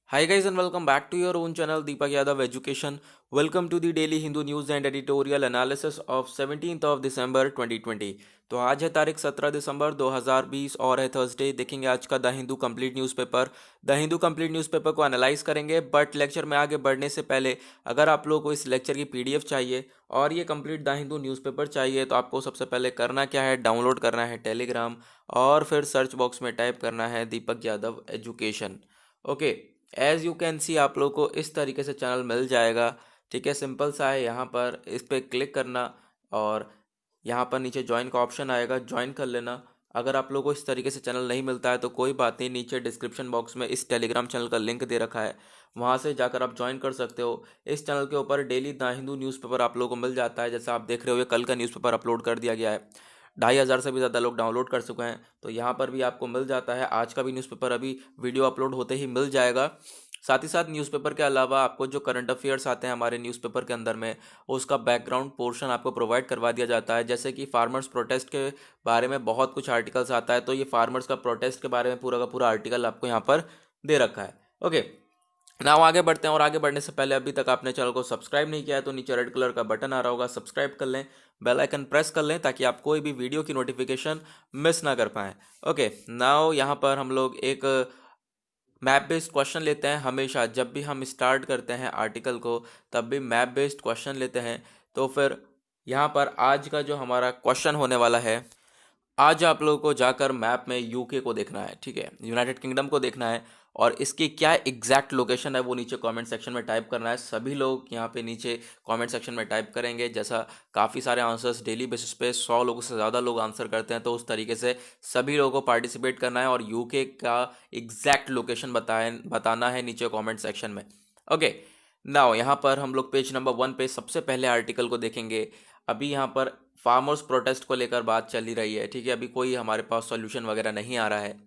Hi guys and welcome back to your own channel Deepak Yadav Education. Welcome to the daily Hindu news and editorial analysis of 17th of December 2020. तो आज है तारीख 17 दिसंबर 2020 और है Thursday. देखेंगे आज का the Hindu complete newspaper. The Hindu complete newspaper को एनालाइज करेंगे, बट लेक्चर में आगे बढ़ने से पहले अगर आप लोगों को इस लेक्चर की पीडीएफ चाहिए और ये कंप्लीट द हिंदू न्यूज़पेपर चाहिए तो आपको सबसे पहले करना क्या है, डाउनलोड करना है टेलीग्राम और फिर सर्च बॉक्स में टाइप करना है Deepak Yadav education. Okay, as you can see आप लोग को इस तरीके से चैनल मिल जाएगा। ठीक है, सिंपल सा है। यहाँ पर इस पर क्लिक करना और यहाँ पर नीचे ज्वाइन का ऑप्शन आएगा, ज्वाइन कर लेना। अगर आप लोग को इस तरीके से चैनल नहीं मिलता है तो कोई बात नहीं, नीचे डिस्क्रिप्शन बॉक्स में इस टेलीग्राम चैनल का लिंक दे रखा है, वहाँ से जाकर आप ज्वाइन कर सकते हो। इस चैनल के ऊपर डेली द हिंदू न्यूज़पेपर आप लोगों को मिल जाता है। जैसा आप देख रहे हो, कल का न्यूज़पेपर अपलोड कर दिया गया है, 2,500 से भी ज़्यादा लोग डाउनलोड कर चुके हैं, तो यहाँ पर भी आपको मिल जाता है। आज का भी न्यूज़पेपर अभी वीडियो अपलोड होते ही मिल जाएगा। साथ ही साथ न्यूज़पेपर के अलावा आपको जो करंट अफेयर्स आते हैं हमारे न्यूज़पेपर के अंदर में, उसका बैकग्राउंड पोर्शन आपको प्रोवाइड करवा दिया जाता है। जैसे कि फार्मर्स प्रोटेस्ट के बारे में बहुत कुछ आर्टिकल्स आता है, तो ये फार्मर्स का प्रोटेस्ट के बारे में पूरा का पूरा आर्टिकल आपको यहाँ पर दे रखा है। ओके, नाउ आगे बढ़ते हैं। और आगे बढ़ने से पहले अभी तक आपने चैनल को सब्सक्राइब नहीं किया है तो नीचे रेड कलर का बटन आ रहा होगा, सब्सक्राइब कर लें, बेल आइकन प्रेस कर लें ताकि आप कोई भी वीडियो की नोटिफिकेशन मिस ना कर पाएँ। ओके, नाउ यहाँ पर हम लोग एक मैप बेस्ड क्वेश्चन लेते हैं। हमेशा जब भी हम स्टार्ट करते हैं आर्टिकल को तब भी मैप बेस्ड क्वेश्चन लेते हैं। तो फिर यहाँ पर आज का जो हमारा क्वेश्चन होने वाला है, आज आप लोगों को जाकर मैप में यूके को देखना है। ठीक है, यूनाइटेड किंगडम को देखना है और इसकी क्या एग्जैक्ट लोकेशन है वो नीचे कमेंट सेक्शन में टाइप करना है। सभी लोग यहाँ पे नीचे कमेंट सेक्शन में टाइप करेंगे। जैसा काफ़ी सारे आंसर्स डेली बेसिस पे 100 लोगों से ज़्यादा लोग आंसर करते हैं, तो उस तरीके से सभी लोगों को पार्टिसिपेट करना है और यूके का एग्जैक्ट लोकेशन बताना है नीचे कॉमेंट सेक्शन में। ओके, नाउ यहाँ पर हम लोग पेज नंबर 1 पे सबसे पहले आर्टिकल को देखेंगे। अभी यहाँ पर फार्मर्स प्रोटेस्ट को लेकर बात चल ही रही है। ठीक है, अभी कोई हमारे पास सॉल्यूशन वगैरह नहीं आ रहा है।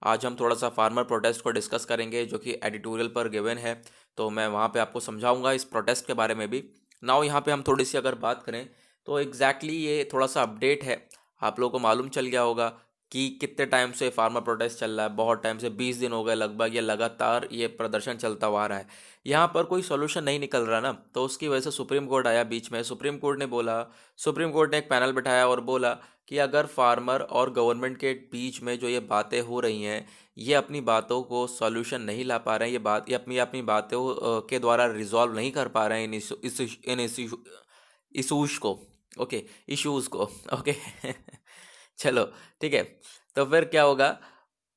आज हम थोड़ा सा फार्मर प्रोटेस्ट को डिस्कस करेंगे जो कि एडिटोरियल पर गिवन है, तो मैं वहाँ पे आपको समझाऊंगा इस प्रोटेस्ट के बारे में भी। नाउ यहाँ पे हम थोड़ी सी अगर बात करें तो ये थोड़ा सा अपडेट है। आप लोगों को मालूम चल गया होगा कि कितने टाइम से फार्मर प्रोटेस्ट चल रहा है। बहुत टाइम से, 20 दिन हो गए लगभग, ये लगातार ये प्रदर्शन चलता हुआ आ रहा है। यहाँ पर कोई सोल्यूशन नहीं निकल रहा ना, तो उसकी वजह से सुप्रीम कोर्ट आया बीच में। सुप्रीम कोर्ट ने एक पैनल बिठाया और बोला कि अगर फार्मर और गवर्नमेंट के बीच में जो ये बातें हो रही हैं, ये अपनी बातों को सॉल्यूशन नहीं ला पा रहे हैं, ये अपनी अपनी बातों के द्वारा रिजॉल्व नहीं कर पा रहे हैं इन इशूज को। ओके, इश्यूज को। ओके चलो, ठीक है। तो फिर क्या होगा,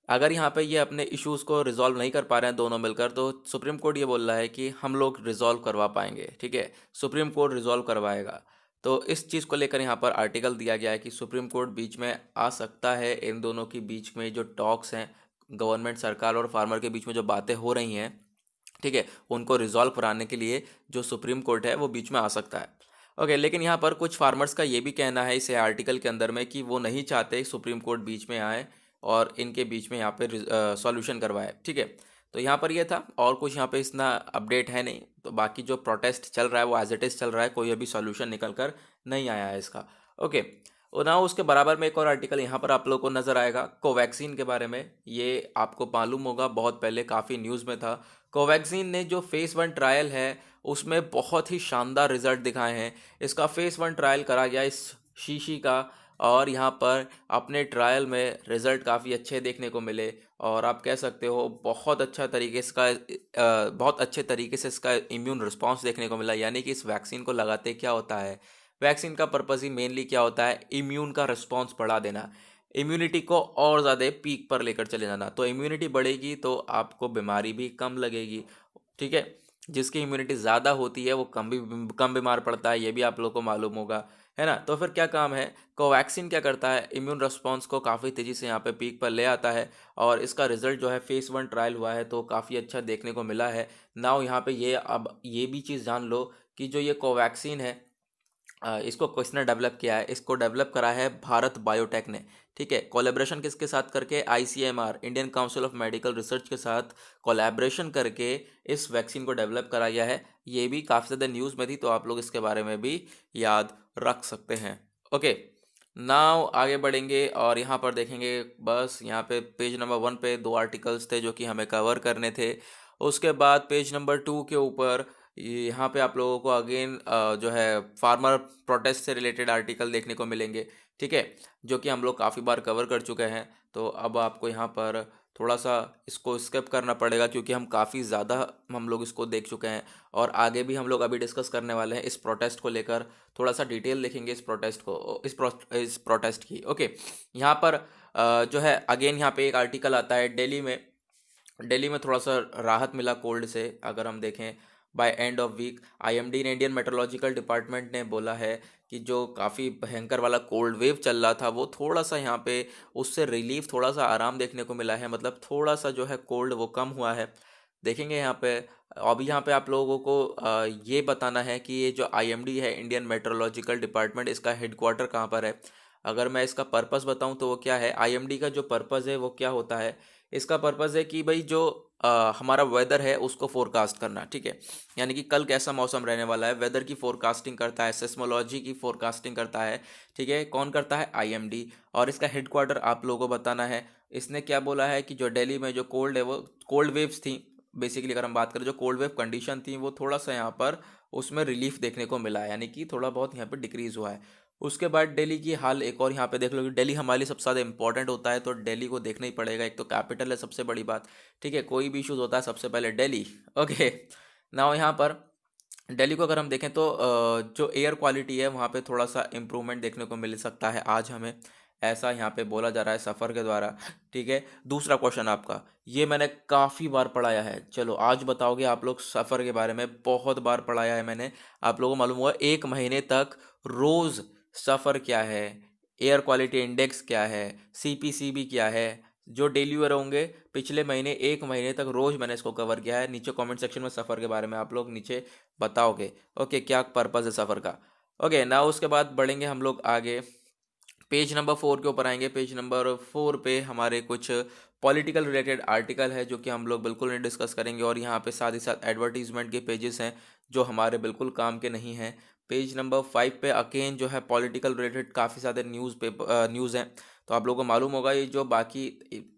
अगर यहाँ पे ये अपने इश्यूज को रिजॉल्व नहीं कर पा रहे हैं दोनों मिलकर, तो सुप्रीम कोर्ट ये बोल रहा है कि हम लोग रिजॉल्व करवा पाएंगे। ठीक है, सुप्रीम कोर्ट रिजॉल्व करवाएगा। तो इस चीज़ को लेकर यहाँ पर आर्टिकल दिया गया है कि सुप्रीम कोर्ट बीच में आ सकता है। इन दोनों के बीच में जो टॉक्स हैं, गवर्नमेंट सरकार और फार्मर के बीच में जो बातें हो रही हैं, ठीक है, उनको रिजॉल्व कराने के लिए जो सुप्रीम कोर्ट है वो बीच में आ सकता है। ओके, लेकिन यहाँ पर कुछ फार्मर्स का ये भी कहना है इस आर्टिकल के अंदर में कि वो नहीं चाहते सुप्रीम कोर्ट बीच में आए और इनके बीच में यहाँ पे सॉल्यूशन करवाए। ठीक है, तो यहाँ पर ये था और कुछ यहाँ पे इतना अपडेट है नहीं। तो बाकी जो प्रोटेस्ट चल रहा है वो एज इट इज़ चल रहा है, कोई अभी सॉल्यूशन निकल कर नहीं आया है इसका। ओके, और ना उसके बराबर में एक और आर्टिकल यहाँ पर आप लोगों को नज़र आएगा कोवैक्सीन के बारे में। ये आपको मालूम होगा, बहुत पहले काफ़ी न्यूज़ में था। कोवैक्सीन ने जो फेज़ 1 ट्रायल है उसमें बहुत ही शानदार रिजल्ट दिखाए हैं। इसका फेज़ 1 ट्रायल करा गया इस शीशी का, और यहाँ पर अपने ट्रायल में रिज़ल्ट काफ़ी अच्छे देखने को मिले। और आप कह सकते हो बहुत अच्छे तरीके से इसका इम्यून रिस्पॉन्स देखने को मिला। यानी कि इस वैक्सीन को लगाते क्या होता है, वैक्सीन का पर्पज़ ही मेनली क्या होता है, इम्यून का रिस्पॉन्स बढ़ा देना, इम्यूनिटी को और ज़्यादा पीक पर लेकर चले जाना। तो इम्यूनिटी बढ़ेगी तो आपको बीमारी भी कम लगेगी। ठीक है, जिसकी इम्यूनिटी ज़्यादा होती है वो कम बीमार पड़ता है, ये भी आप लोग को मालूम होगा, है ना। तो फिर क्या काम है, कोवैक्सीन क्या करता है, इम्यून रिस्पॉन्स को काफ़ी तेज़ी से यहाँ पे पीक पर ले आता है। और इसका रिजल्ट जो है फेज़ 1 ट्रायल हुआ है तो काफ़ी अच्छा देखने को मिला है। नाउ यहाँ पे अब ये भी चीज़ जान लो कि जो ये कोवैक्सीन है, इसको किसने डेवलप किया है, इसको डेवलप करा है भारत बायोटेक ने। ठीक है, कोलैबोरेशन किसके साथ करके, ICMR, Indian council of medical research के साथ कोलैबोरेशन करके इस वैक्सीन को डेवलप करा गया है। ये भी काफ़ी ज़्यादा न्यूज़ में थी, तो आप लोग इसके बारे में भी याद रख सकते हैं। ओके, नाउ आगे बढ़ेंगे और यहाँ पर देखेंगे, बस यहाँ पे पेज नंबर 1 पे 2 आर्टिकल्स थे जो कि हमें कवर करने थे। उसके बाद पेज नंबर 2 के ऊपर यहाँ पे आप लोगों को अगेन जो है फार्मर प्रोटेस्ट से रिलेटेड आर्टिकल देखने को मिलेंगे, ठीक है, जो कि हम लोग काफ़ी बार कवर कर चुके हैं। तो अब आपको यहाँ पर थोड़ा सा इसको स्किप करना पड़ेगा क्योंकि हम काफ़ी ज़्यादा हम लोग इसको देख चुके हैं, और आगे भी हम लोग अभी डिस्कस करने वाले हैं इस प्रोटेस्ट को लेकर। थोड़ा सा डिटेल देखेंगे इस प्रोटेस्ट को, इस प्रोटेस्ट की। ओके, यहाँ पर जो है अगेन यहाँ पे एक आर्टिकल आता है, दिल्ली में थोड़ा सा राहत मिला कोल्ड से। अगर हम देखें by end of week, IMD ने, इंडियन मेट्रोलॉजिकल डिपार्टमेंट ने बोला है कि जो काफ़ी भयंकर वाला कोल्ड वेव चल रहा था वो थोड़ा सा यहाँ पे उससे रिलीफ, थोड़ा सा आराम देखने को मिला है, मतलब थोड़ा सा जो है कोल्ड वो कम हुआ है। देखेंगे यहाँ पे। अभी यहाँ पे आप लोगों को ये बताना है कि ये जो आईएमडी है, इंडियन मेट्रोलॉजिकल डिपार्टमेंट, इसका हेडक्वार्टर कहाँ पर है। अगर मैं इसका पर्पस बताऊं तो वो क्या है, आईएमडी का जो पर्पस है वो क्या होता है, इसका पर्पस है कि भाई जो हमारा वेदर है उसको फोरकास्ट करना, ठीक है, यानी कि कल कैसा मौसम रहने वाला है, वेदर की फोरकास्टिंग करता है, सेस्मोलॉजी की फोरकास्टिंग करता है, ठीक है। कौन करता है, आईएमडी। और इसका हेडक्वार्टर आप लोगों को बताना है। इसने क्या बोला है कि जो दिल्ली में जो कोल्ड है वो कोल्ड वेव्स थी, बेसिकली अगर हम बात करें जो कोल्ड वेव कंडीशन थी वो थोड़ा सा यहाँ पर उसमें रिलीफ देखने को मिला है, यानी कि थोड़ा बहुत यहाँ पे डिक्रीज हुआ है। उसके बाद दिल्ली की हाल एक और यहाँ पे देख लो कि दिल्ली हमारे लिए सबसे ज़्यादा इंपॉर्टेंट होता है, तो दिल्ली को देखना ही पड़ेगा। एक तो कैपिटल है, सबसे बड़ी बात, ठीक है, कोई भी इशूज़ होता है सबसे पहले दिल्ली। ओके, नाउ यहाँ पर दिल्ली को अगर हम देखें तो जो एयर क्वालिटी है वहाँ पे थोड़ा सा इम्प्रूवमेंट देखने को मिल सकता है आज हमें, ऐसा यहाँ पे बोला जा रहा है सफ़र के द्वारा, ठीक है। दूसरा क्वेश्चन आपका, ये मैंने काफ़ी बार पढ़ाया है, चलो आज बताओगे आप लोग सफ़र के बारे में, बहुत बार पढ़ाया है मैंने। आप लोगों को मालूम हुआ 1 महीने तक रोज़ सफ़र क्या है, एयर क्वालिटी इंडेक्स क्या है, सीपीसीबी क्या है, जो डेली वेयर होंगे पिछले महीने 1 महीने तक रोज़ मैंने इसको कवर किया है। नीचे कमेंट सेक्शन में सफ़र के बारे में आप लोग नीचे बताओगे, ओके, क्या पर्पज़ है सफ़र का। ओके ना, उसके बाद बढ़ेंगे हम लोग आगे, पेज नंबर 4 के ऊपर आएंगे। पेज नंबर 4 पे हमारे कुछ पॉलिटिकल रिलेटेड आर्टिकल है जो कि हम लोग बिल्कुल नहीं डिस्कस करेंगे, और यहाँ पे साथ ही साथ एडवर्टीजमेंट के पेजेस हैं जो हमारे बिल्कुल काम के नहीं हैं। पेज नंबर 5 पे अगेन जो है पॉलिटिकल रिलेटेड काफ़ी सारे न्यूज़ हैं, तो आप लोगों को मालूम होगा ये जो बाकी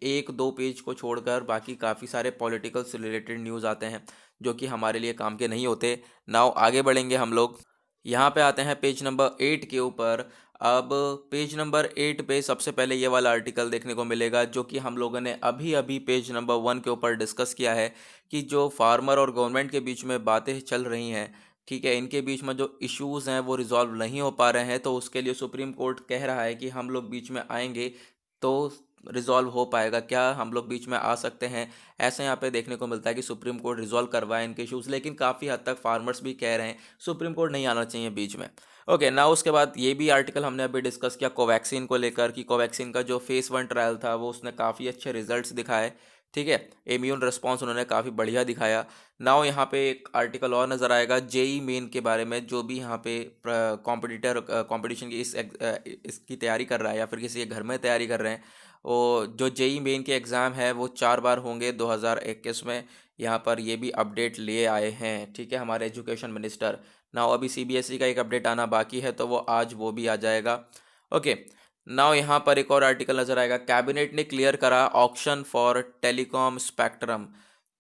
1-2 पेज को छोड़कर बाकी काफ़ी सारे पॉलिटिकल से रिलेटेड न्यूज़ आते हैं जो कि हमारे लिए काम के नहीं होते। नाउ आगे बढ़ेंगे हम लोग, यहाँ पे आते हैं पेज नंबर 8 के ऊपर। अब पेज नंबर 8 पे सबसे पहले ये वाला आर्टिकल देखने को मिलेगा जो कि हम लोगों ने अभी अभी पेज नंबर 1 के ऊपर डिस्कस किया है, कि जो फार्मर और गवर्नमेंट के बीच में बातें चल रही हैं, ठीक है, इनके बीच में जो इश्यूज़ हैं वो रिजॉल्व नहीं हो पा रहे हैं, तो उसके लिए सुप्रीम कोर्ट कह रहा है कि हम लोग बीच में आएंगे तो रिजॉल्व हो पाएगा। क्या हम लोग बीच में आ सकते हैं, ऐसा यहाँ पे देखने को मिलता है कि सुप्रीम कोर्ट रिजॉल्व करवाए इनके इश्यूज़, लेकिन काफ़ी हद तक फार्मर्स भी कह रहे हैं सुप्रीम कोर्ट नहीं आना चाहिए बीच में। ओके ना, उसके बाद ये भी आर्टिकल हमने अभी डिस्कस किया कोवैक्सीन को लेकर, कि कोवैक्सीन का जो फेज़ 1 ट्रायल था वो उसने काफ़ी अच्छे रिजल्ट्स दिखाए, ठीक है, इम्यून रिस्पॉन्स उन्होंने काफ़ी बढ़िया दिखाया। नाउ यहाँ पे एक आर्टिकल और नज़र आएगा जेई मेन के बारे में, जो भी यहाँ पे कंपटीशन की इसकी तैयारी कर रहा है या फिर किसी के घर में तैयारी कर रहे हैं, वो जो जेई मेन के एग्ज़ाम है वो 4 बार होंगे 2021 में। यहाँ पर ये भी अपडेट लिए आए हैं, ठीक है, हमारे एजुकेशन मिनिस्टर। नाउ अभी सीबीएसई का एक अपडेट आना बाकी है, तो वो आज वो भी आ जाएगा। ओके, नाउ यहाँ पर एक और आर्टिकल नजर आएगा, कैबिनेट ने क्लियर करा ऑक्शन फॉर टेलीकॉम स्पेक्ट्रम।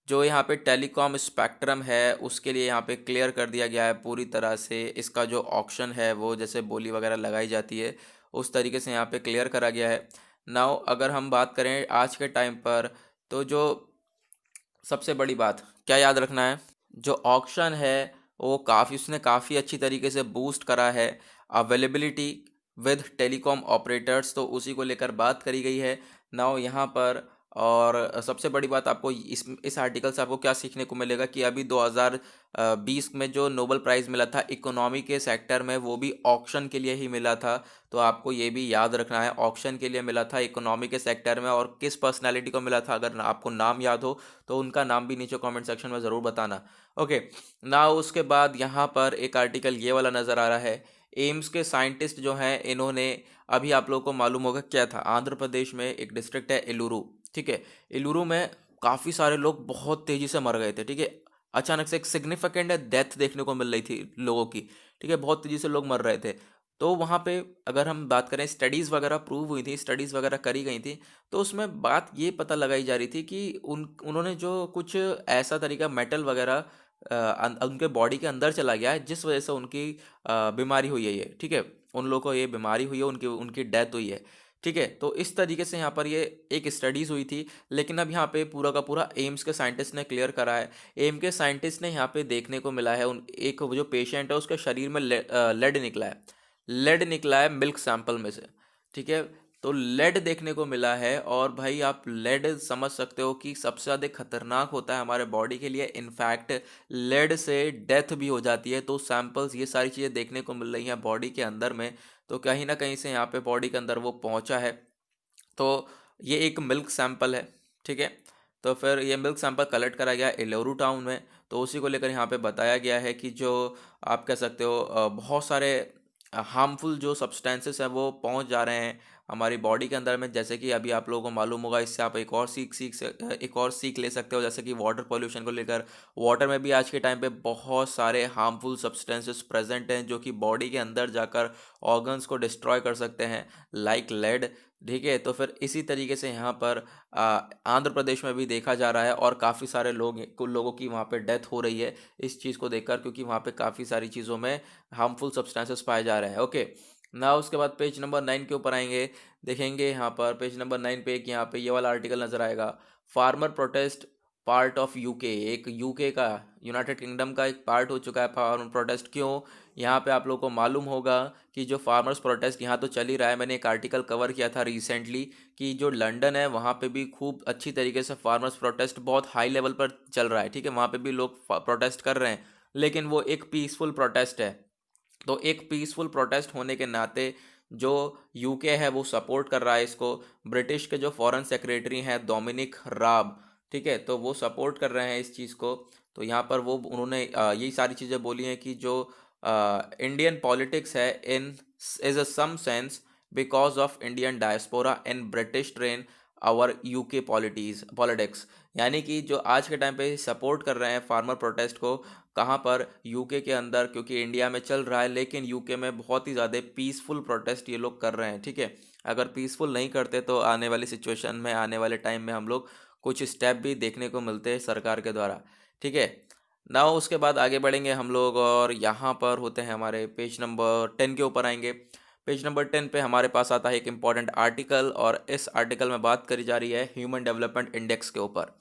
जो यहाँ पे टेलीकॉम स्पेक्ट्रम है उसके लिए यहाँ पे क्लियर कर दिया गया है पूरी तरह से, इसका जो ऑक्शन है वो जैसे बोली वगैरह लगाई जाती है उस तरीके से यहाँ पे क्लियर करा गया है। नाउ अगर हम बात करें आज के टाइम पर, तो जो सबसे बड़ी बात क्या याद रखना है, जो ऑक्शन है वो काफ़ी, उसने काफ़ी अच्छी तरीके से बूस्ट करा है अवेलेबिलिटी विद टेलीकॉम ऑपरेटर्स, तो उसी को लेकर बात करी गई है नाउ यहाँ पर। और सबसे बड़ी बात आपको इस आर्टिकल से आपको क्या सीखने को मिलेगा कि अभी 2020 में जो नोबेल प्राइज़ मिला था इकोनॉमी के सेक्टर में वो भी ऑक्शन के लिए ही मिला था, तो आपको ये भी याद रखना है ऑक्शन के लिए मिला था इकोनॉमी के सेक्टर में, और किस पर्सनैलिटी को मिला था, अगर आपको नाम याद हो तो उनका नाम भी नीचे कमेंट सेक्शन में ज़रूर बताना। ओके ना, उसके बाद यहाँ पर एक आर्टिकल ये वाला नज़र आ रहा है, एम्स के साइंटिस्ट जो हैं इन्होंने, अभी आप लोगों को मालूम होगा क्या था, आंध्र प्रदेश में एक डिस्ट्रिक्ट है एलुरु, ठीक है, एलुरु में काफ़ी सारे लोग बहुत तेज़ी से मर गए थे, ठीक है, अचानक से एक सिग्निफिकेंट डेथ देखने को मिल रही थी लोगों की, ठीक है, बहुत तेज़ी से लोग मर रहे थे। तो वहाँ पे अगर हम बात करें, स्टडीज़ वगैरह प्रूव हुई थी, स्टडीज़ वगैरह करी गई थी, तो उसमें बात ये पता लगाई जा रही थी कि उन्होंने जो कुछ ऐसा तरीका मेटल वगैरह उनके बॉडी के अंदर चला गया है, जिस वजह से उनकी बीमारी हुई है ये, ठीक है। उन लोगों को ये बीमारी हुई है, उनकी उनकी डेथ हुई है, ठीक है। तो इस तरीके से यहाँ पर ये एक स्टडीज़ हुई थी। लेकिन अब यहाँ पे पूरा का पूरा एम्स के साइंटिस्ट ने क्लियर करा है। एम के साइंटिस्ट ने यहाँ पे देखने को मिला है, उन एक वो जो पेशेंट है उसके शरीर में लेड निकला है। लेड निकला है मिल्क सैंपल में से, ठीक है। तो लेड देखने को मिला है, और भाई आप लेड समझ सकते हो कि सबसे ज़्यादा खतरनाक होता है हमारे बॉडी के लिए। इनफैक्ट लेड से डेथ भी हो जाती है। तो सैंपल्स, ये सारी चीज़ें देखने को मिल रही हैं बॉडी के अंदर में। तो कहीं ना कहीं से यहाँ पे बॉडी के अंदर वो पहुंचा है। तो ये एक मिल्क सैंपल है, ठीक है। तो फिर ये मिल्क सैंपल कलेक्ट करा गया एलोरू टाउन में। तो उसी को लेकर यहाँ पे बताया गया है कि जो आप कह सकते हो बहुत सारे हार्मफुल जो सब्सटेंसेस हैं वो पहुंच जा रहे हैं हमारी बॉडी के अंदर में। जैसे कि अभी आप लोगों को मालूम होगा, इससे आप एक और सीख ले सकते हो, जैसे कि वाटर पोल्यूशन को लेकर। वाटर में भी आज के टाइम पे बहुत सारे हार्मफुल सब्सटेंसेस प्रेजेंट हैं जो कि बॉडी के अंदर जाकर ऑर्गन्स को डिस्ट्रॉय कर सकते हैं, लाइक लेड, ठीक है। तो फिर इसी तरीके से यहाँ पर आंध्र प्रदेश में भी देखा जा रहा है, और काफ़ी सारे कुछ लोगों की वहाँ पे डेथ हो रही है इस चीज़ को देखकर, क्योंकि वहाँ पे काफ़ी सारी चीज़ों में हार्मफुल सब्सटेंसेस पाए जा रहे हैं। ओके, ना उसके बाद पेज नंबर 9 के ऊपर आएंगे। देखेंगे यहाँ पर पेज नंबर 9 पे एक यहाँ पे ये वाला आर्टिकल नज़र आएगा, farmer protest part of UK. एक यूके का, यूनाइटेड किंगडम का एक पार्ट हो चुका है फार्मर प्रोटेस्ट। क्यों? यहाँ पे आप लोगों को मालूम होगा कि जो फार्मर्स प्रोटेस्ट यहाँ तो चल ही रहा है। मैंने एक आर्टिकल कवर किया था रिसेंटली कि जो लंदन है वहाँ पे भी खूब अच्छी तरीके से फार्मर्स प्रोटेस्ट बहुत हाई लेवल पर चल रहा है, ठीक है। वहाँ पे भी लोग प्रोटेस्ट कर रहे हैं, लेकिन वो एक पीसफुल प्रोटेस्ट है। तो एक पीसफुल प्रोटेस्ट होने के नाते जो यूके है वो सपोर्ट कर रहा है इसको। ब्रिटिश के जो फॉरेन सेक्रेटरी हैं डोमिनिक राब, ठीक है, तो वो सपोर्ट कर रहे हैं इस चीज़ को। तो यहाँ पर वो उन्होंने यही सारी चीज़ें बोली हैं कि जो इंडियन पॉलिटिक्स है in is a some sense because of Indian diaspora in British train our UK politics. यानी कि जो आज के टाइम पे सपोर्ट कर रहे हैं फार्मर प्रोटेस्ट को, कहाँ पर? यूके के अंदर, क्योंकि इंडिया में चल रहा है लेकिन यूके में बहुत ही ज़्यादा पीसफुल प्रोटेस्ट ये लोग कर रहे हैं, ठीक है। अगर पीसफुल नहीं करते तो आने वाली सिचुएशन में, आने वाले टाइम में हम लोग कुछ स्टेप भी देखने को मिलते हैं सरकार के द्वारा, ठीक है ना। उसके बाद आगे बढ़ेंगे हम लोग, और यहाँ पर होते हैं हमारे पेज नंबर 10 के ऊपर आएंगे। पेज नंबर 10 पे हमारे पास आता है एक इम्पॉर्टेंट आर्टिकल, और इस आर्टिकल में बात करी जा रही है ह्यूमन डेवलपमेंट इंडेक्स के ऊपर।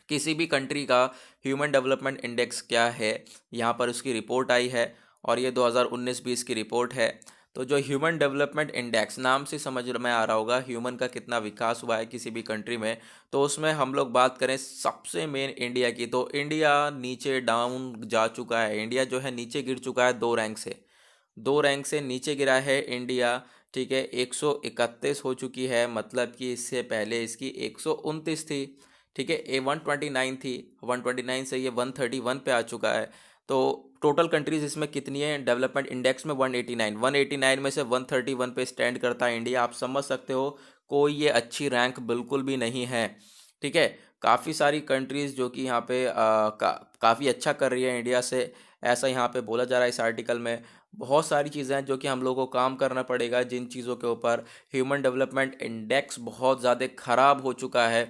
किसी भी कंट्री का ह्यूमन डेवलपमेंट इंडेक्स क्या है, यहाँ पर उसकी रिपोर्ट आई है, और ये 2019-20 की रिपोर्ट है। तो जो ह्यूमन डेवलपमेंट इंडेक्स, नाम से समझ में आ रहा होगा ह्यूमन का कितना विकास हुआ है किसी भी कंट्री में। तो उसमें हम लोग बात करें सबसे मेन इंडिया की, तो इंडिया नीचे डाउन जा चुका है। इंडिया जो है नीचे गिर चुका है 2 रैंक से, 2 रैंक से नीचे गिरा है इंडिया, ठीक है। 131 हो चुकी है, मतलब कि इससे पहले इसकी 129 थी, ठीक है। 129 थी, 129 से ये 131 पे आ चुका है। तो टोटल कंट्रीज इसमें कितनी है डेवलपमेंट इंडेक्स में? 189 में से 131 पे स्टैंड करता है इंडिया। आप समझ सकते हो कोई ये अच्छी रैंक बिल्कुल भी नहीं है, ठीक है। काफ़ी सारी कंट्रीज़ जो कि यहाँ पे काफ़ी अच्छा कर रही है इंडिया से, ऐसा यहाँ पे बोला जा रहा है इस आर्टिकल में। बहुत सारी चीज़ें हैं जो कि हम लोगों को काम करना पड़ेगा जिन चीज़ों के ऊपर। ह्यूमन डेवलपमेंट इंडेक्स बहुत ज़्यादा ख़राब हो चुका है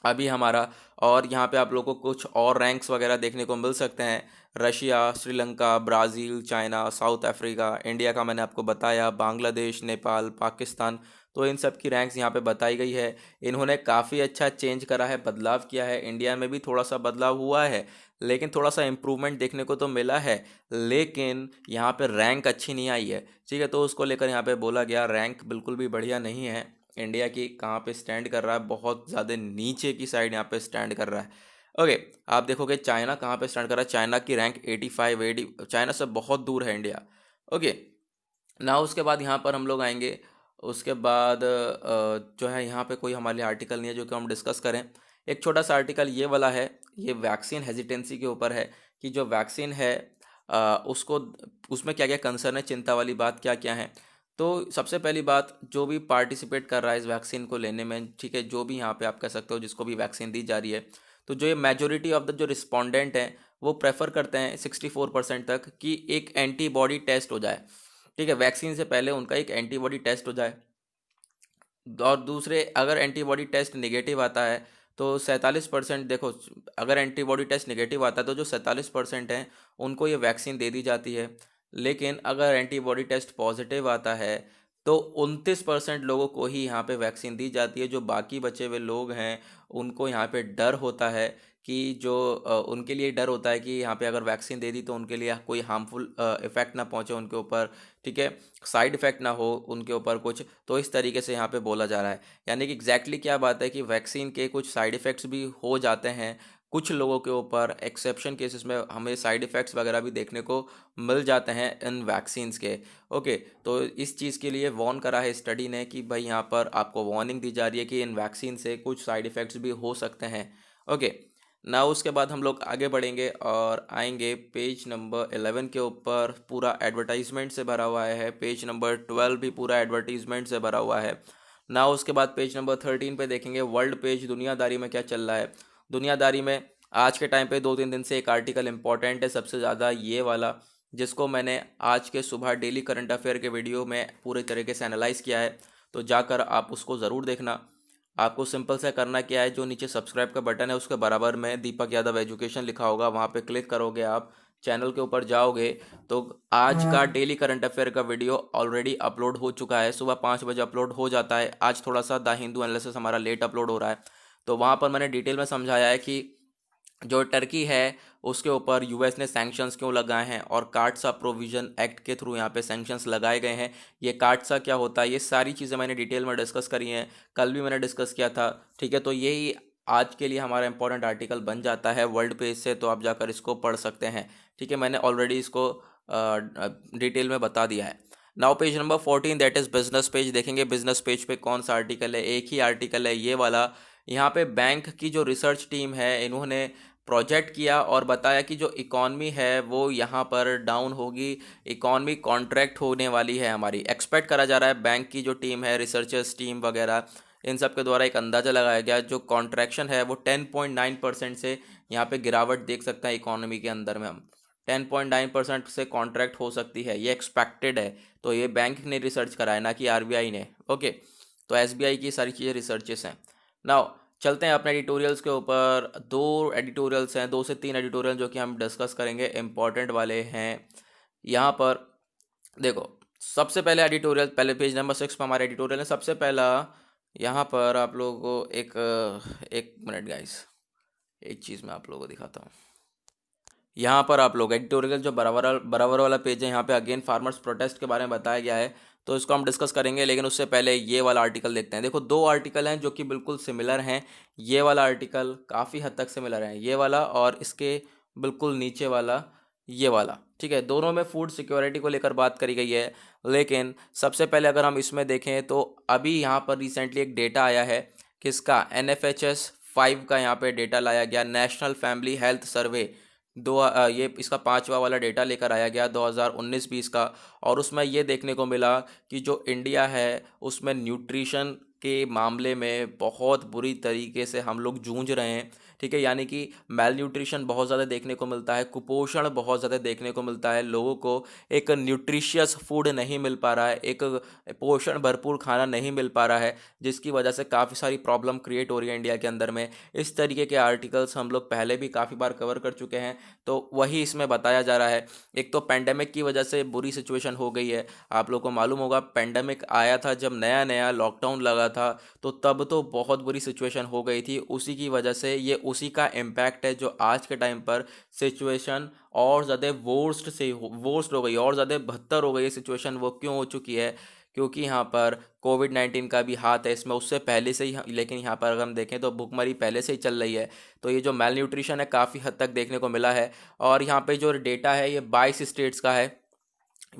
अभी हमारा। और यहाँ पे आप लोगों को कुछ और रैंक्स वगैरह देखने को मिल सकते हैं। Russia, Sri Lanka, Brazil, China, south Africa, India का मैंने आपको बताया, बांग्लादेश, नेपाल, पाकिस्तान। तो इन सब की रैंक्स यहाँ पे बताई गई है। इन्होंने काफ़ी अच्छा चेंज करा है, बदलाव किया है। इंडिया में भी थोड़ा सा बदलाव हुआ है, लेकिन थोड़ा सा इम्प्रूवमेंट देखने को तो मिला है। लेकिन यहाँ पे रैंक अच्छी नहीं आई है, ठीक है। तो उसको लेकर यहाँ पे बोला गया रैंक बिल्कुल भी बढ़िया नहीं है। इंडिया की कहाँ पे स्टैंड कर रहा है? बहुत ज़्यादा नीचे की साइड यहाँ पे स्टैंड कर रहा है। ओके, आप देखोगे चाइना कहाँ पे स्टैंड कर रहा है। चाइना की रैंक 85, चाइना से बहुत दूर है इंडिया। ओके ना, उसके बाद यहाँ पर हम लोग आएंगे। उसके बाद जो है यहाँ पे कोई हमारे लिए आर्टिकल नहीं है जो कि हम डिस्कस करें। एक छोटा सा आर्टिकल ये वाला है, ये वैक्सीन हेजिटेंसी के ऊपर है कि जो वैक्सीन है उसको, उसमें क्या क्या कंसर्न है, चिंता वाली बात क्या क्या है। तो सबसे पहली बात, जो भी पार्टिसिपेट कर रहा है इस वैक्सीन को लेने में, ठीक है, जो भी यहाँ पे आप कह सकते हो जिसको भी वैक्सीन दी जा रही है, तो जो ये मेजोरिटी ऑफ द जो रिस्पोंडेंट हैं वो प्रेफर करते हैं 64% तक कि एक एंटीबॉडी टेस्ट हो जाए, ठीक है, वैक्सीन से पहले उनका एक एंटीबॉडी टेस्ट हो जाए, और दूसरे अगर एंटीबॉडी टेस्ट निगेटिव आता है तो 47%, देखो अगर एंटीबॉडी टेस्ट निगेटिव आता है तो जो 47% हैं उनको ये वैक्सीन दे दी जाती है। लेकिन अगर एंटीबॉडी टेस्ट पॉजिटिव आता है तो 29% लोगों को ही यहाँ पे वैक्सीन दी जाती है। जो बाकी बचे हुए लोग हैं उनको यहाँ पे डर होता है कि जो उनके लिए डर होता है कि यहाँ पे अगर वैक्सीन दे दी तो उनके लिए कोई हार्मफुल इफेक्ट ना पहुँचे उनके ऊपर, ठीक है, साइड इफेक्ट ना हो उनके ऊपर कुछ। तो इस तरीके से यहाँ पे बोला जा रहा है, यानी कि एग्जैक्टली क्या बात है कि वैक्सीन के कुछ साइड इफ़ेक्ट्स भी हो जाते हैं कुछ लोगों के ऊपर। एक्सेप्शन केसेस में हमें साइड इफ़ेक्ट्स वगैरह भी देखने को मिल जाते हैं इन वैक्सीन्स के। ओके, तो इस चीज़ के लिए वार्न करा है स्टडी ने कि भाई यहाँ पर आपको वार्निंग दी जा रही है कि इन वैक्सीन से कुछ साइड इफ़ेक्ट्स भी हो सकते हैं। ओके, ना उसके बाद हम लोग आगे बढ़ेंगे और आएंगे पेज नंबर 11 के ऊपर। पूरा एडवर्टाइजमेंट से भरा हुआ है। पेज नंबर 12 भी पूरा एडवर्टीजमेंट से भरा हुआ है। ना उसके बाद पेज नंबर 13 पे देखेंगे वर्ल्ड पेज, दुनियादारी में क्या चल रहा है। दुनियादारी में आज के टाइम पे 2-3 दिन से एक आर्टिकल इम्पॉर्टेंट है सबसे ज़्यादा, ये वाला, जिसको मैंने आज के सुबह डेली करंट अफेयर के वीडियो में पूरे तरीके से एनालाइज किया है। तो जाकर आप उसको ज़रूर देखना। आपको सिंपल सा करना क्या है, जो नीचे सब्सक्राइब का बटन है उसके बराबर में दीपक यादव एजुकेशन लिखा होगा, वहाँ पे क्लिक करोगे, आप चैनल के ऊपर जाओगे तो आज का डेली करंट अफेयर का वीडियो ऑलरेडी अपलोड हो चुका है। सुबह 5 बजे अपलोड हो जाता है। आज थोड़ा सा द हिंदू एनालिसिस हमारा लेट अपलोड हो रहा है, तो वहाँ पर मैंने डिटेल में समझाया है कि जो टर्की है उसके ऊपर यूएस ने सैंक्शंस क्यों लगाए हैं और कार्ड्सा प्रोविजन एक्ट के थ्रू यहाँ पे सैंक्शंस लगाए गए हैं। ये कार्ड्सा क्या होता है, ये सारी चीज़ें मैंने डिटेल में डिस्कस करी हैं, कल भी मैंने डिस्कस किया था। ठीक है, तो यही आज के लिए हमारा इंपॉर्टेंट आर्टिकल बन जाता है वर्ल्ड पेज से, तो आप जाकर इसको पढ़ सकते हैं। ठीक है, मैंने ऑलरेडी इसको डिटेल में बता दिया है। Now page number 14 that is business page देखेंगे। बिजनेस पेज पे कौन सा आर्टिकल है, एक ही आर्टिकल है ये वाला। यहाँ पे बैंक की जो रिसर्च टीम है इन्होंने प्रोजेक्ट किया और बताया कि जो इकॉनमी है वो यहाँ पर डाउन होगी, इकॉनमी कॉन्ट्रैक्ट होने वाली है हमारी। एक्सपेक्ट करा जा रहा है, बैंक की जो टीम है, रिसर्चर्स टीम वगैरह, इन सब के द्वारा एक अंदाज़ा लगाया गया जो कॉन्ट्रैक्शन है वो 10.9% से यहाँ पे गिरावट देख सकते हैं इकॉनमी के अंदर में। हम 10.9% से कॉन्ट्रैक्ट हो सकती है, ये एक्सपेक्टेड है। तो ये बैंक ने रिसर्च करा है, ना कि आरबीआई ने। ओके, तो एसबीआई की सारी चीज़ें रिसर्चेस हैं। नाउ चलते हैं अपने एडिटोरियल्स के ऊपर। 2 एडिटोरियल्स हैं, 2 से 3 एडिटोरियल जो कि हम डिस्कस करेंगे, इम्पॉर्टेंट वाले हैं। यहाँ पर देखो, सबसे पहले एडिटोरियल, पहले पेज नंबर 6 पर हमारा एडिटोरियल है। सबसे पहला यहाँ पर आप लोगों को एक मिनट गाइस, एक चीज़ मैं आप लोगों को दिखाता हूँ। यहाँ पर आप लोग एडिटोरियल जो बराबर बराबर वाला पेज है, यहाँ पे अगेन फार्मर्स प्रोटेस्ट के बारे में बताया गया है, तो इसको हम डिस्कस करेंगे। लेकिन उससे पहले ये वाला आर्टिकल देखते हैं। देखो 2 आर्टिकल हैं जो कि बिल्कुल सिमिलर हैं। ये वाला आर्टिकल काफ़ी हद तक सिमिलर है, ये वाला और इसके बिल्कुल नीचे वाला ये वाला। ठीक है, दोनों में फूड सिक्योरिटी को लेकर बात करी गई है। लेकिन सबसे पहले अगर हम इसमें देखें तो अभी यहाँ पर रिसेंटली एक डेटा आया है, किसका, NFHS 5 का यहाँ पे डेटा लाया गया, नेशनल फैमिली हेल्थ सर्वे। ये इसका 5वां वाला डेटा लेकर आया गया 2019-20 का, और उसमें ये देखने को मिला कि जो इंडिया है उसमें न्यूट्रिशन के मामले में बहुत बुरी तरीके से हम लोग जूझ रहे हैं। ठीक है, यानी कि मेल न्यूट्रिशन बहुत ज़्यादा देखने को मिलता है, कुपोषण बहुत ज़्यादा देखने को मिलता है, लोगों को एक न्यूट्रिशियस फूड नहीं मिल पा रहा है, एक पोषण भरपूर खाना नहीं मिल पा रहा है, जिसकी वजह से काफ़ी सारी प्रॉब्लम क्रिएट हो रही है इंडिया के अंदर में। इस तरीके के आर्टिकल्स हम लोग पहले भी काफ़ी बार कवर कर चुके हैं, तो वही इसमें बताया जा रहा है। एक तो पेंडेमिक की वजह से बुरी सिचुएशन हो गई है। आप लोग को मालूम होगा, पेंडेमिक आया था जब नया नया लॉकडाउन लगा था, तो तब तो बहुत बुरी सिचुएशन हो गई थी। उसी की वजह से ये उसी का इम्पैक्ट है जो आज के टाइम पर सिचुएशन और ज़्यादा वर्स्ट हो गई, और ज़्यादा बदतर हो गई है सिचुएशन। वो क्यों हो चुकी है, क्योंकि यहाँ पर कोविड-19 का भी हाथ है इसमें, उससे पहले से ही। लेकिन यहाँ पर अगर हम देखें तो भुखमरी पहले से ही चल रही है। तो ये जो मेल न्यूट्रिशन है काफ़ी हद तक देखने को मिला है। और यहाँ पे जो डेटा है ये 22 स्टेट्स का है,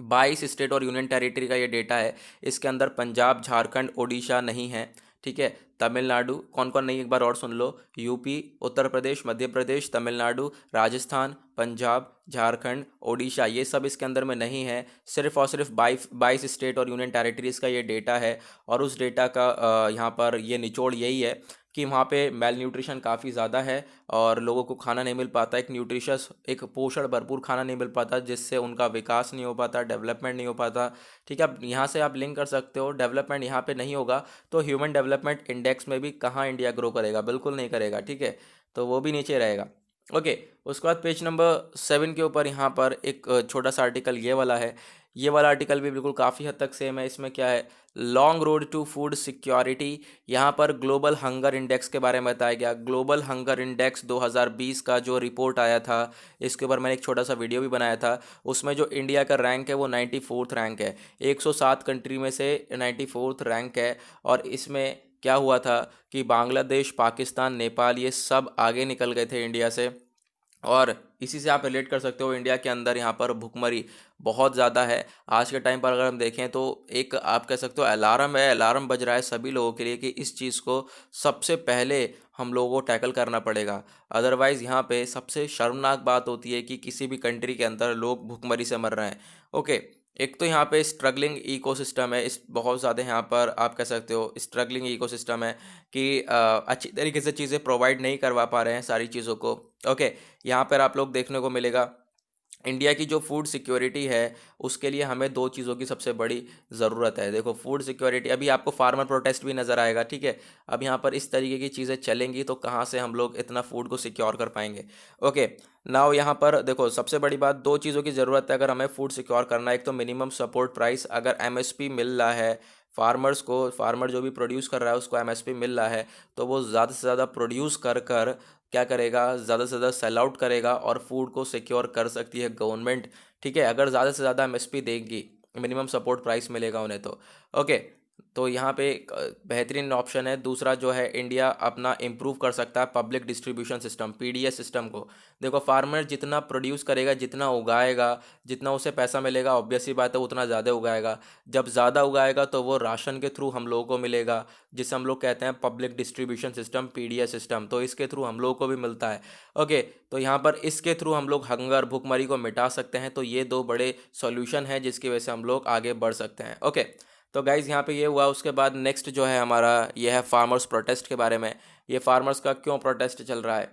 22 स्टेट और यूनियन टेरिटरी का ये डेटा है। इसके अंदर पंजाब, झारखंड, ओडिशा नहीं है। ठीक है, तमिलनाडु, कौन कौन नहीं एक बार और सुन लो, यूपी, उत्तर प्रदेश, मध्य प्रदेश, तमिलनाडु, राजस्थान, पंजाब, झारखंड, ओडिशा, ये सब इसके अंदर में नहीं है। सिर्फ और सिर्फ 22 स्टेट और यूनियन टेरिटरीज़ का ये डेटा है। और उस डेटा का यहाँ पर ये निचोड़ यही है कि वहाँ पे मेल न्यूट्रिशन काफ़ी ज़्यादा है और लोगों को खाना नहीं मिल पाता, एक न्यूट्रिशस, एक पोषण भरपूर खाना नहीं मिल पाता, जिससे उनका विकास नहीं हो पाता, डेवलपमेंट नहीं हो पाता। ठीक है, अब यहाँ से आप लिंक कर सकते हो, डेवलपमेंट यहाँ पे नहीं होगा तो ह्यूमन डेवलपमेंट इंडेक्स में भी कहाँ इंडिया ग्रो करेगा, बिल्कुल नहीं करेगा। ठीक है, तो वो भी नीचे रहेगा। ओके, उसके बाद पेज नंबर 7 के ऊपर यहाँ पर एक छोटा सा आर्टिकल ये वाला है। ये वाला आर्टिकल भी बिल्कुल काफ़ी हद तक सेम है। इसमें क्या है, long road to food security. यहाँ पर ग्लोबल हंगर इंडेक्स के बारे में बताया गया। ग्लोबल हंगर इंडेक्स 2020 का जो रिपोर्ट आया था, इसके ऊपर मैंने एक छोटा सा वीडियो भी बनाया था। उसमें जो इंडिया का रैंक है वो 94th रैंक है, 107 कंट्री में से 94th रैंक है। और इसमें क्या हुआ था कि बांग्लादेश, पाकिस्तान, नेपाल, ये सब आगे निकल गए थे इंडिया से। और इसी से आप रिलेट कर सकते हो, इंडिया के अंदर यहाँ पर भुखमरी बहुत ज़्यादा है। आज के टाइम पर अगर हम देखें तो एक आप कह सकते हो अलार्म है, अलार्म बज रहा है सभी लोगों के लिए कि इस चीज़ को सबसे पहले हम लोगों को टैकल करना पड़ेगा। अदरवाइज़ यहाँ पे सबसे शर्मनाक बात होती है कि किसी भी कंट्री के अंदर लोग भुखमरी से मर रहे हैं। ओके, एक तो यहाँ पे स्ट्रगलिंग इकोसिस्टम है, इस बहुत ज़्यादा यहाँ पर आप कह सकते हो स्ट्रगलिंग इकोसिस्टम है कि अच्छी तरीके से चीज़ें प्रोवाइड नहीं करवा पा रहे हैं सारी चीज़ों को। ओके, यहाँ पर आप लोग देखने को मिलेगा इंडिया की जो फूड सिक्योरिटी है उसके लिए हमें दो चीज़ों की सबसे बड़ी ज़रूरत है। देखो, फूड सिक्योरिटी, अभी आपको फार्मर प्रोटेस्ट भी नज़र आएगा। ठीक है, अब यहाँ पर इस तरीके की चीज़ें चलेंगी तो कहाँ से हम लोग इतना फूड को सिक्योर कर पाएंगे। ओके, नाउ यहाँ पर देखो, सबसे बड़ी बात, दो चीज़ों की ज़रूरत है अगर हमें फूड सिक्योर करना है। एक तो मिनिमम सपोर्ट प्राइस, अगर एमएसपी मिल रहा है फार्मर्स को, फार्मर जो भी प्रोड्यूस कर रहा है उसको एमएसपी मिल रहा है, तो वो ज़्यादा से ज़्यादा प्रोड्यूस कर कर क्या करेगा, ज़्यादा से ज़्यादा सेल आउट करेगा और फूड को सिक्योर कर सकती है गवर्नमेंट। ठीक है, अगर ज़्यादा से ज़्यादा एमएसपी देगी, मिनिमम सपोर्ट प्राइस मिलेगा उन्हें ओके, तो यहाँ पे एक बेहतरीन ऑप्शन है। दूसरा जो है, इंडिया अपना इम्प्रूव कर सकता है public distribution system, PDS system को। देखो, फार्मर जितना प्रोड्यूस करेगा, जितना उगाएगा, जितना उसे पैसा मिलेगा, ऑब्वियस सी बात है उतना ज़्यादा उगाएगा। जब ज़्यादा उगाएगा तो वो राशन के थ्रू हम लोगों को मिलेगा, जिसे हम लोग कहते हैं public distribution system, PDS system, तो इसके थ्रू हम लोगों को भी मिलता है। ओके, तो यहाँ पर इसके थ्रू हम लोग हंगर, भुखमरी को मिटा सकते हैं। तो ये दो बड़े सॉल्यूशन हैं जिसकी वजह से हम लोग आगे बढ़ सकते हैं। ओके, तो गाइज़ यहाँ पे ये हुआ। उसके बाद नेक्स्ट जो है हमारा, ये है फार्मर्स प्रोटेस्ट के बारे में। ये फार्मर्स का क्यों प्रोटेस्ट चल रहा है।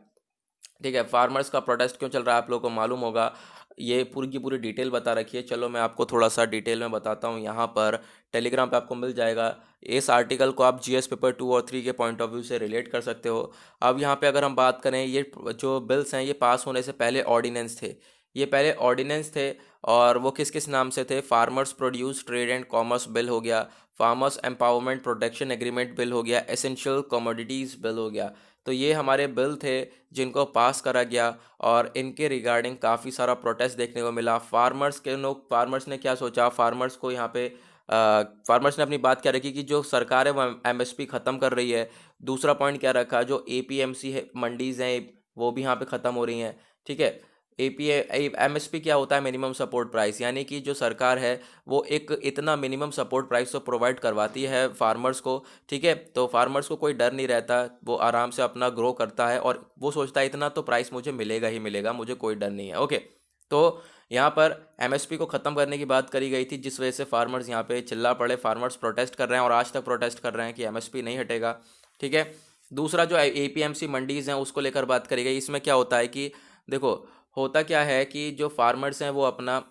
ठीक है, फार्मर्स का प्रोटेस्ट क्यों चल रहा है आप लोगों को मालूम होगा। ये पूरी की पूरी डिटेल बता रखी है। चलो मैं आपको थोड़ा सा डिटेल में बताता हूँ। यहाँ पर टेलीग्राम पे आपको मिल जाएगा। इस आर्टिकल को आप जीएस पेपर 2 और 3 के पॉइंट ऑफ व्यू से रिलेट कर सकते हो। अब यहाँ पे अगर हम बात करें, ये जो बिल्स हैं ये पास होने से पहले ऑर्डिनेंस थे। ये पहले ऑर्डिनेंस थे और वो किस किस नाम से थे, farmers produce trade and commerce bill हो गया, farmers empowerment protection agreement bill हो गया, एसेंशियल कमोडिटीज़ बिल हो गया। तो ये हमारे बिल थे जिनको पास करा गया और इनके रिगार्डिंग काफ़ी सारा प्रोटेस्ट देखने को मिला। फार्मर्स ने क्या सोचा, फार्मर्स को यहाँ पे फार्मर्स ने अपनी बात क्या रखी कि जो सरकार है वो एमएसपी ख़त्म कर रही है। दूसरा पॉइंट क्या रखा, जो एपीएमसी है मंडीज़ हैं वो भी यहाँ पे ख़त्म हो रही हैं। ठीक है, एमएसपी क्या होता है, मिनिमम सपोर्ट प्राइस, यानी कि जो सरकार है वो एक इतना मिनिमम सपोर्ट प्राइस तो प्रोवाइड करवाती है फार्मर्स को। ठीक है, तो फार्मर्स को कोई डर नहीं रहता, वो आराम से अपना ग्रो करता है और वो सोचता है इतना तो प्राइस मुझे मिलेगा ही मिलेगा, मुझे कोई डर नहीं है। ओके, तो यहाँ पर एमएसपी को ख़त्म करने की बात करी गई थी, जिस वजह से फार्मर्स यहाँ पे चिल्ला पड़े। फार्मर्स प्रोटेस्ट कर रहे हैं और आज तक प्रोटेस्ट कर रहे हैं कि एमएसपी नहीं हटेगा। ठीक है, दूसरा जो एपीएमसी मंडीज़ हैं उसको लेकर बात करी गई। इसमें क्या होता है कि देखो, होता क्या है कि जो फार्मर्स हैं वो अपना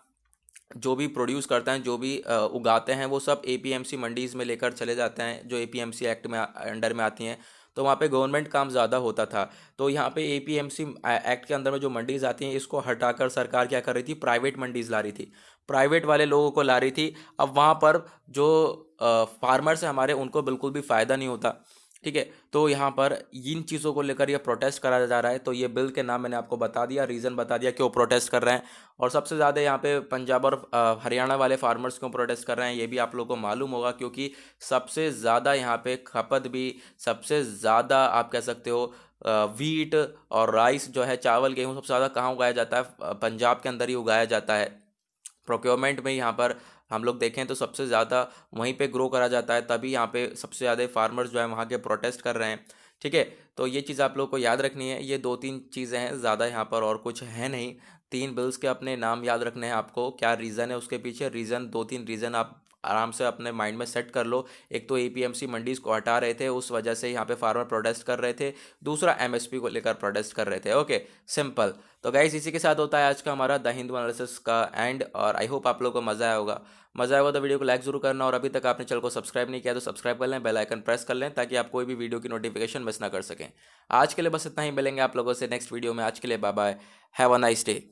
जो भी प्रोड्यूस करते हैं, जो भी उगाते हैं, वो सब एपीएमसी मंडीज़ में लेकर चले जाते हैं, जो एपीएमसी एक्ट में अंडर में आती हैं। तो वहाँ पे गवर्नमेंट काम ज़्यादा होता था। तो यहाँ पे एपीएमसी एक्ट के अंदर में जो मंडीज़ आती हैं इसको हटाकर सरकार क्या कर रही थी, प्राइवेट मंडीज़ ला रही थी, प्राइवेट वाले लोगों को ला रही थी। अब वहाँ पर जो फार्मर्स हैं हमारे, उनको बिल्कुल भी फ़ायदा नहीं होता। ठीक है, तो यहाँ पर इन चीज़ों को लेकर यह प्रोटेस्ट करा जा रहा है। तो ये बिल के नाम मैंने आपको बता दिया, रीज़न बता दिया क्यों प्रोटेस्ट कर रहे हैं। और सबसे ज़्यादा यहाँ पे पंजाब और हरियाणा वाले फार्मर्स क्यों प्रोटेस्ट कर रहे हैं ये भी आप लोगों को मालूम होगा, क्योंकि सबसे ज़्यादा यहाँ पे खपत भी, सबसे ज़्यादा आप कह सकते हो वीट और राइस जो है, चावल गेहूँ, सबसे ज़्यादा कहाँ उगाया जाता है, पंजाब के अंदर ही उगाया जाता है। प्रोक्योरमेंट में यहाँ पर हम लोग देखें तो सबसे ज़्यादा वहीं पे ग्रो करा जाता है, तभी यहाँ पे सबसे ज़्यादा फार्मर्स जो है वहाँ के प्रोटेस्ट कर रहे हैं। ठीक है, तो ये चीज़ आप लोग को याद रखनी है। ये 2-3 चीज़ें हैं, ज़्यादा यहाँ पर और कुछ है नहीं। 3 बिल्स के अपने नाम याद रखने हैं आपको, क्या रीज़न है उसके पीछे, रीज़न 2-3 रीज़न आप आराम से अपने माइंड में सेट कर लो। एक तो एपीएमसी मंडीज़ को हटा रहे थे, उस वजह से यहाँ पे फार्मर प्रोटेस्ट कर रहे थे। दूसरा एमएसपी को लेकर प्रोटेस्ट कर रहे थे। Okay, simple. तो गाइस इसी के साथ होता है आज का हमारा द हिंदू एनालिसिस का एंड, और आई होप आप लोगों को मज़ा आया होगा। मज़ा आया होगा तो वीडियो को लाइक जरूर करना, और अभी तक आपने चैनल को सब्सक्राइब नहीं किया तो सब्सक्राइब कर लें, बेल आइकन प्रेस कर लें, ताकि आप कोई भी वीडियो की नोटिफिकेशन मिस ना कर सकें। आज के लिए बस इतना ही, मिलेंगे आप लोगों से नेक्स्ट वीडियो में। आज के लिए bye bye, have a nice day.